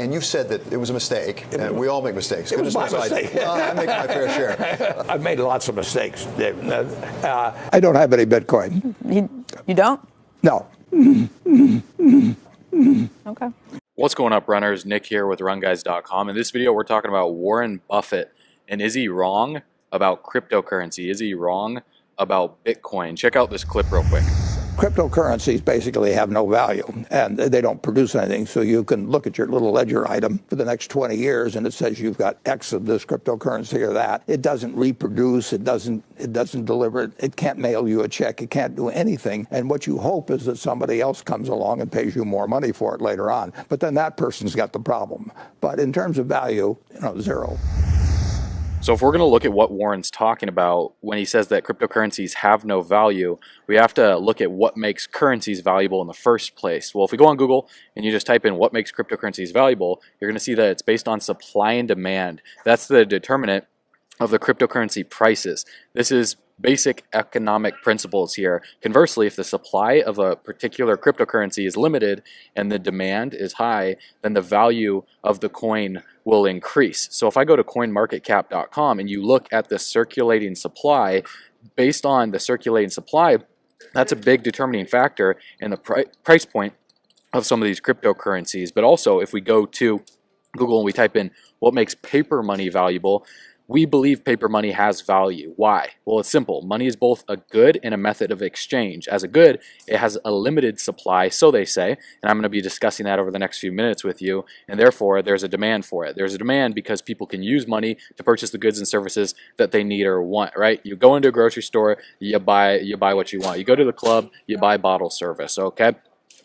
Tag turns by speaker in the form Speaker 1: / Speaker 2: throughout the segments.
Speaker 1: and you've said that it was a mistake. And we all make mistakes.
Speaker 2: It was my mistake.
Speaker 1: I make my fair share.
Speaker 2: I've made lots of mistakes, Dave. I don't have any Bitcoin.
Speaker 3: You don't?
Speaker 2: No.
Speaker 3: Okay.
Speaker 4: What's going up, runners? Nick here with runguys.com. In this video, we're talking about Warren Buffett. And is he wrong about cryptocurrency? Is he wrong about Bitcoin? Check out this clip real quick.
Speaker 2: Cryptocurrencies basically have no value, and they don't produce anything. So you can look at your little ledger item for the next 20 years, and it says you've got X of this cryptocurrency or that. It doesn't reproduce. It doesn't deliver. It can't mail you a check. It can't do anything. And what you hope is that somebody else comes along and pays you more money for it later on. But then that person's got the problem. But in terms of value, zero.
Speaker 4: So if we're going to look at what Warren's talking about when he says that cryptocurrencies have no value, we have to look at what makes currencies valuable in the first place. Well, if we go on Google and you just type in what makes cryptocurrencies valuable, you're going to see that it's based on supply and demand. That's the determinant of the cryptocurrency prices. This is basic economic principles here. Conversely, if the supply of a particular cryptocurrency is limited and the demand is high, then the value of the coin will increase. So if I go to coinmarketcap.com and you look at the circulating supply, based on the circulating supply, that's a big determining factor in the price point of some of these cryptocurrencies. But also, if we go to Google and we type in what makes paper money valuable, we believe paper money has value. Why? Well, it's simple. Money is both a good and a method of exchange. As a good, it has a limited supply, so they say, and I'm going to be discussing that over the next few minutes with you, and therefore there's a demand for it. There's a demand because people can use money to purchase the goods and services that they need or want, right? You go into a grocery store, you buy what you want. You go to the club, you buy bottle service, okay?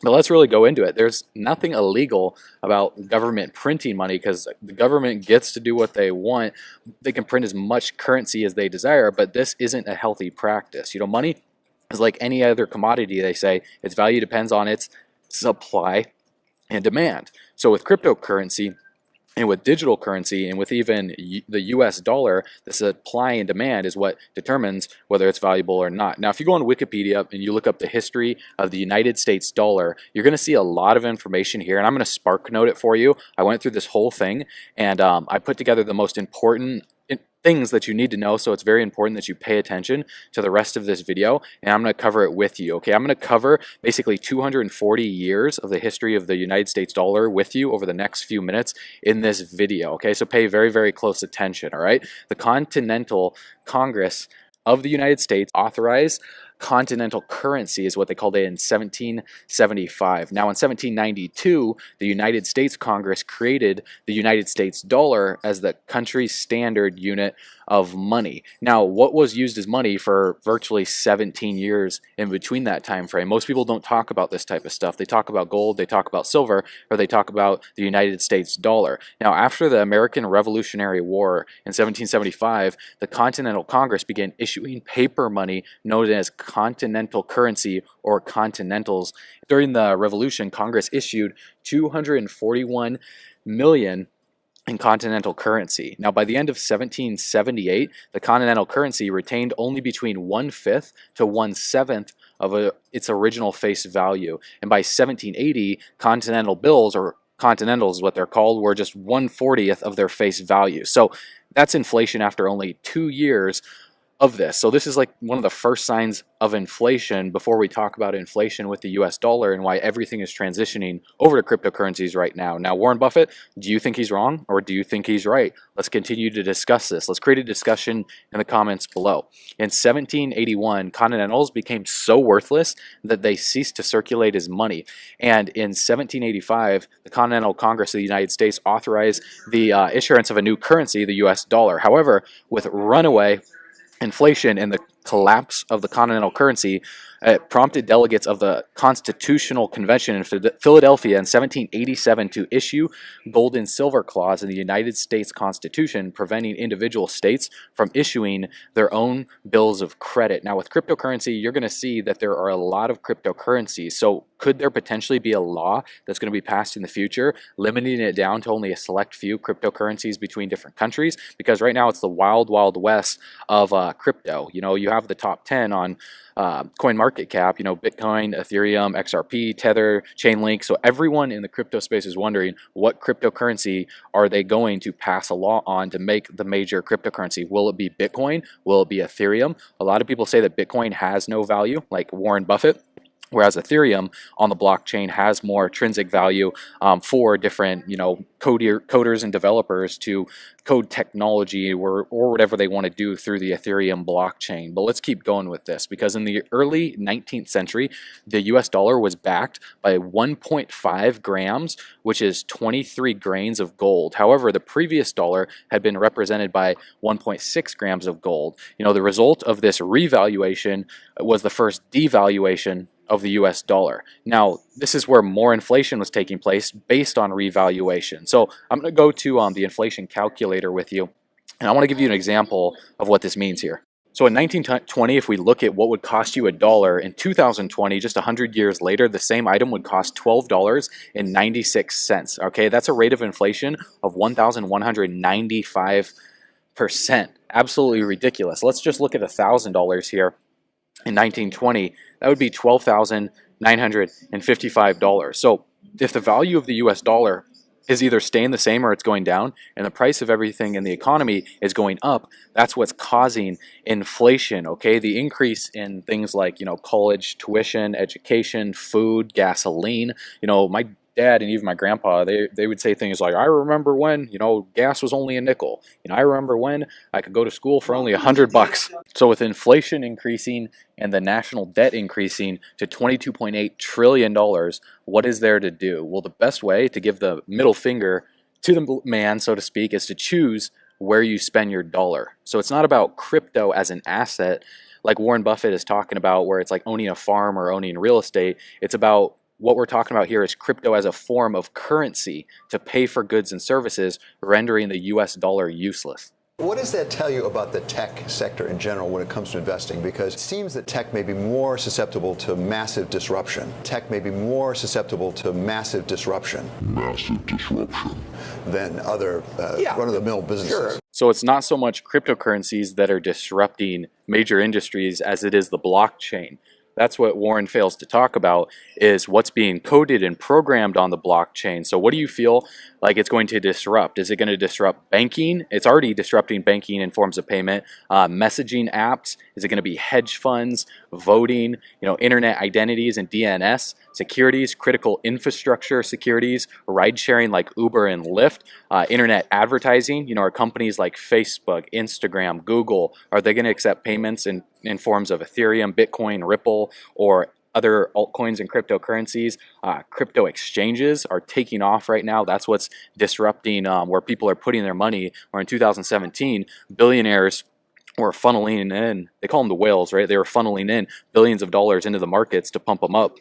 Speaker 4: But let's really go into it. There's nothing illegal about government printing money because the government gets to do what they want. They can print as much currency as they desire, but this isn't a healthy practice. Money is like any other commodity, they say. Its value depends on its supply and demand. So with cryptocurrency, and with digital currency, and with even the US dollar, the supply and demand is what determines whether it's valuable or not. Now, if you go on Wikipedia and you look up the history of the United States dollar, you're going to see a lot of information here, and I'm going to spark note it for you. I went through this whole thing, and I put together the most important things that you need to know, so it's very important that you pay attention to the rest of this video, and I'm going to cover it with you, okay? I'm going to cover basically 240 years of the history of the United States dollar with you over the next few minutes in this video, okay? So pay very, very close attention, all right? The Continental Congress of the United States authorized continental currency is what they called it in 1775. Now in 1792, the United States Congress created the United States dollar as the country's standard unit of money. Now, what was used as money for virtually 17 years in between that time frame? Most people don't talk about this type of stuff. They talk about gold, they talk about silver, or they talk about the United States dollar. Now, after the American Revolutionary War in 1775, the Continental Congress began issuing paper money known as continental currency or continentals. During the Revolution, Congress issued 241 million in continental currency. Now, by the end of 1778, the continental currency retained only between 1/5 to 1/7 of its original face value. And by 1780, continental bills, or continentals is what they're called, were just 1/40th of their face value. So that's inflation after only 2 years of this. So this is like one of the first signs of inflation before we talk about inflation with the US dollar and why everything is transitioning over to cryptocurrencies right now. Now, Warren Buffett, do you think he's wrong or do you think he's right? Let's continue to discuss this. Let's create a discussion in the comments below. In 1781, Continentals became so worthless that they ceased to circulate as money. And in 1785, the Continental Congress of the United States authorized the issuance of a new currency, the US dollar. However, with runaway inflation and the collapse of the continental currency, it prompted delegates of the Constitutional Convention in Philadelphia in 1787 to issue gold and silver clause in the United States Constitution, preventing individual states from issuing their own bills of credit. Now, with cryptocurrency, you're going to see that there are a lot of cryptocurrencies. So Could there potentially be a law that's going to be passed in the future, limiting it down to only a select few cryptocurrencies between different countries? Because right now it's the wild, wild west of crypto. You know, you have the top 10 on coin market cap, you know, Bitcoin, Ethereum, XRP, Tether, Chainlink. So everyone in the crypto space is wondering what cryptocurrency are they going to pass a law on to make the major cryptocurrency? Will it be Bitcoin? Will it be Ethereum? A lot of people say that Bitcoin has no value, like Warren Buffett. Whereas Ethereum on the blockchain has more intrinsic value for different, you know, coders and developers to code technology or whatever they want to do through the Ethereum blockchain. But let's keep going with this, because in the early 19th century, the US dollar was backed by 1.5 grams, which is 23 grains of gold. However, the previous dollar had been represented by 1.6 grams of gold. You know, the result of this revaluation was the first devaluation of the US dollar. Now, this is where more inflation was taking place based on revaluation. So I'm going to go to the inflation calculator with you, and I want to give you an example of what this means here. So in 1920, if we look at what would cost you $1 in 2020, just 100 years later, the same item would cost $12.96. Okay, that's a rate of inflation of 1,195%. Absolutely ridiculous. Let's just look at $1,000 here. In 1920, that would be $12,955. So if the value of the US dollar is either staying the same or it's going down, and the price of everything in the economy is going up, that's what's causing inflation, okay? The increase in things like, you know, college tuition, education, food, gasoline. You know, my dad and even my grandpa, they would say things like, I remember when, you know, gas was only a nickel. You know, I remember when I could go to school for only $100. So with inflation increasing and the national debt increasing to $22.8 trillion, what is there to do? Well, the best way to give the middle finger to the man, so to speak, is to choose where you spend your dollar. So it's not about crypto as an asset like Warren Buffett is talking about, where it's like owning a farm or owning real estate. It's about what we're talking about here is crypto as a form of currency to pay for goods and services, rendering the US dollar useless.
Speaker 1: What does that tell you about the tech sector in general when it comes to investing? Because it seems that tech may be more susceptible to massive disruption. Tech may be more susceptible to massive disruption. Than other run-of-the-mill businesses.
Speaker 2: Sure.
Speaker 4: So it's not so much cryptocurrencies that are disrupting major industries as it is the blockchain. That's what Warren fails to talk about, is what's being coded and programmed on the blockchain. So what do you feel like it's going to disrupt? Is it going to disrupt banking? It's already disrupting banking in forms of payment. Messaging apps? Is it going to be hedge funds, voting, you know, internet identities and DNS, securities, critical infrastructure securities, ride sharing like Uber and Lyft, internet advertising? You know, are companies like Facebook, Instagram, Google, are they going to accept payments in forms of Ethereum, Bitcoin, Ripple, or other altcoins and cryptocurrencies? Crypto exchanges are taking off right now. That's what's disrupting where people are putting their money. Or in 2017, billionaires were funneling in, they call them the whales, right? They were funneling in billions of dollars into the markets to pump them up.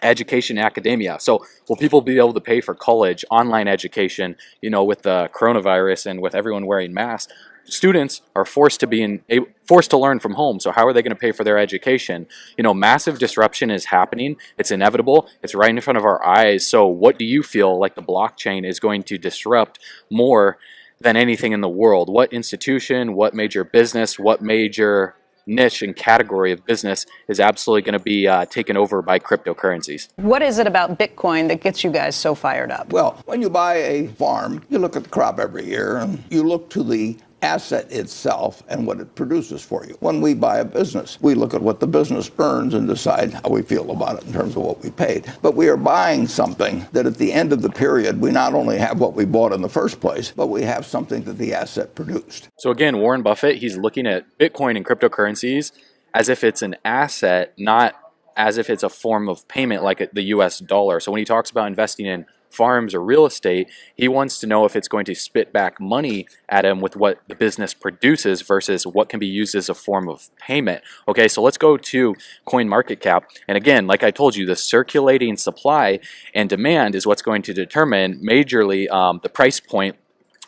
Speaker 4: Education, academia. So will people be able to pay for college, online education, you know, with the coronavirus and with everyone wearing masks? Students are forced to learn from home. So how are they going to pay for their education? You know, massive disruption is happening. It's inevitable. It's right in front of our eyes. So what do you feel like the blockchain is going to disrupt more than anything in the world? What institution, what major business, what major niche and category of business is absolutely going to be taken over by cryptocurrencies?
Speaker 3: What is it about Bitcoin that gets you guys so fired up?
Speaker 2: Well, when you buy a farm, you look at the crop every year, and you look to the asset itself and what it produces for you. When we buy a business, we look at what the business earns and decide how we feel about it in terms of what we paid. But we are buying something that at the end of the period, we not only have what we bought in the first place, but we have something that the asset produced.
Speaker 4: So again, Warren Buffett, he's looking at Bitcoin and cryptocurrencies as if it's an asset, not as if it's a form of payment like the US dollar. So when he talks about investing in farms or real estate, he wants to know if it's going to spit back money at him with what the business produces versus what can be used as a form of payment. Okay, so let's go to coin market cap. And again, like I told you, the circulating supply and demand is what's going to determine majorly the price point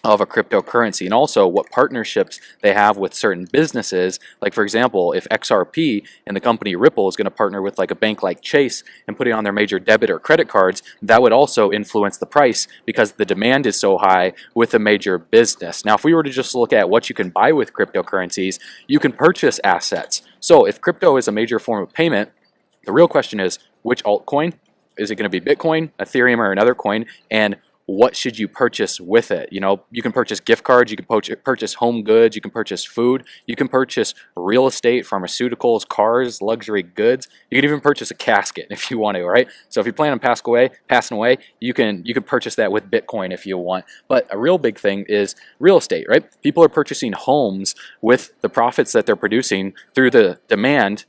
Speaker 4: of a cryptocurrency, and also what partnerships they have with certain businesses. Like, for example, if XRP and the company Ripple is going to partner with like a bank like Chase and put it on their major debit or credit cards, that would also influence the price because the demand is so high with a major business. Now, if we were to just look at what you can buy with cryptocurrencies, you can purchase assets. So if crypto is a major form of payment, the real question is, which altcoin? Is it going to be Bitcoin, Ethereum, or another coin? And what should you purchase with it? You know, you can purchase gift cards, you can purchase home goods, you can purchase food, you can purchase real estate, pharmaceuticals, cars, luxury goods. You can even purchase a casket if you want to, right? So if you plan on passing away, you can purchase that with Bitcoin if you want. But a real big thing is real estate, right? People are purchasing homes with the profits that they're producing through the demand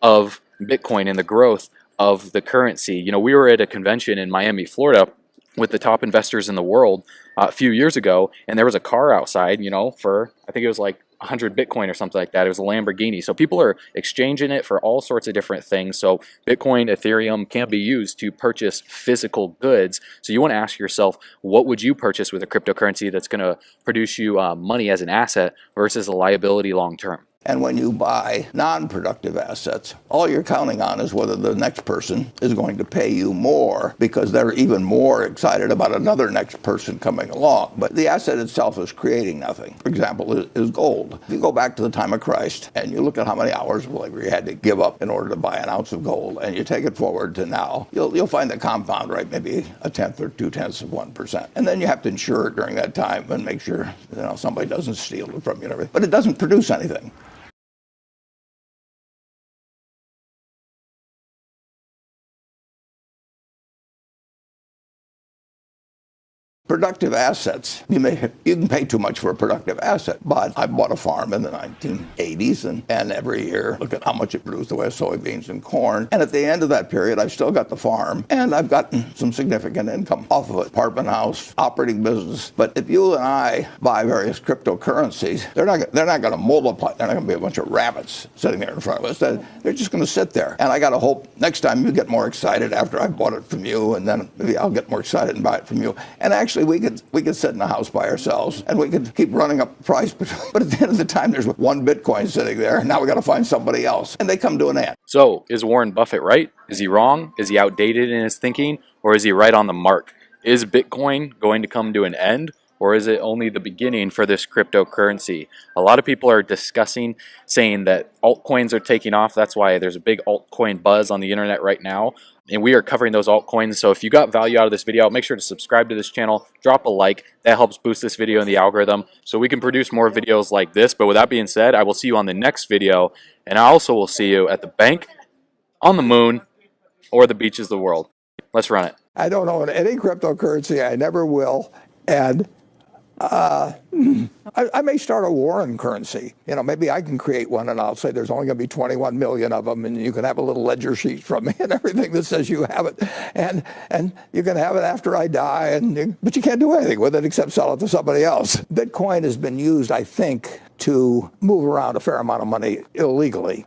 Speaker 4: of Bitcoin and the growth of the currency. You know, we were at a convention in Miami, Florida, with the top investors in the world a few years ago, and there was a car outside, you know, for, I think it was like 100 Bitcoin or something like that. It was a Lamborghini. So people are exchanging it for all sorts of different things. So Bitcoin, Ethereum can be used to purchase physical goods. So you want to ask yourself, what would you purchase with a cryptocurrency that's going to produce you money as an asset versus a liability long term?
Speaker 2: And when you buy non-productive assets, all you're counting on is whether the next person is going to pay you more because they're even more excited about another next person coming along. But the asset itself is creating nothing. For example, is gold. If you go back to the time of Christ and you look at how many hours of labor you had to give up in order to buy an ounce of gold, and you take it forward to now, you'll find the compound rate maybe 1/10 or 0.2%. And then you have to insure it during that time and make sure, you know, somebody doesn't steal it from you and everything. But it doesn't produce anything. Productive assets, you can pay too much for a productive asset, but I bought a farm in the 1980s, and every year look at how much it produced the way of soybeans and corn, and at the end of that period I've still got the farm, and I've gotten some significant income off of it. Apartment house, operating business. But if you and I buy various cryptocurrencies, they're not going to multiply. They're not going to be a bunch of rabbits sitting there in front of us. They're just going to sit there, and I got to hope next time you get more excited after I bought it from you, and then maybe I'll get more excited and buy it from you. And actually we could sit in the house by ourselves and we could keep running up the price, but at the end of the time there's one Bitcoin sitting there, and now we got to find somebody else, and they come to an end.
Speaker 4: So is Warren Buffett right? Is he wrong? Is he outdated in his thinking, or is he right on the mark? Is Bitcoin going to come to an end, or is it only the beginning for this cryptocurrency? A lot of people are discussing, saying that altcoins are taking off. That's why there's a big altcoin buzz on the internet right now. And we are covering those altcoins. So if you got value out of this video, make sure to subscribe to this channel, drop a like. That helps boost this video in the algorithm so we can produce more videos like this. But with that being said, I will see you on the next video. And I also will see you at the bank, on the moon, or the beaches of the world. Let's run it.
Speaker 2: I don't own any cryptocurrency. I never will. And I may start a Warren currency. You know, maybe I can create one, and I'll say there's only going to be 21 million of them, and you can have a little ledger sheet from me and everything that says you have it, and you can have it after I die, but you can't do anything with it except sell it to somebody else. Bitcoin has been used, I think, to move around a fair amount of money illegally.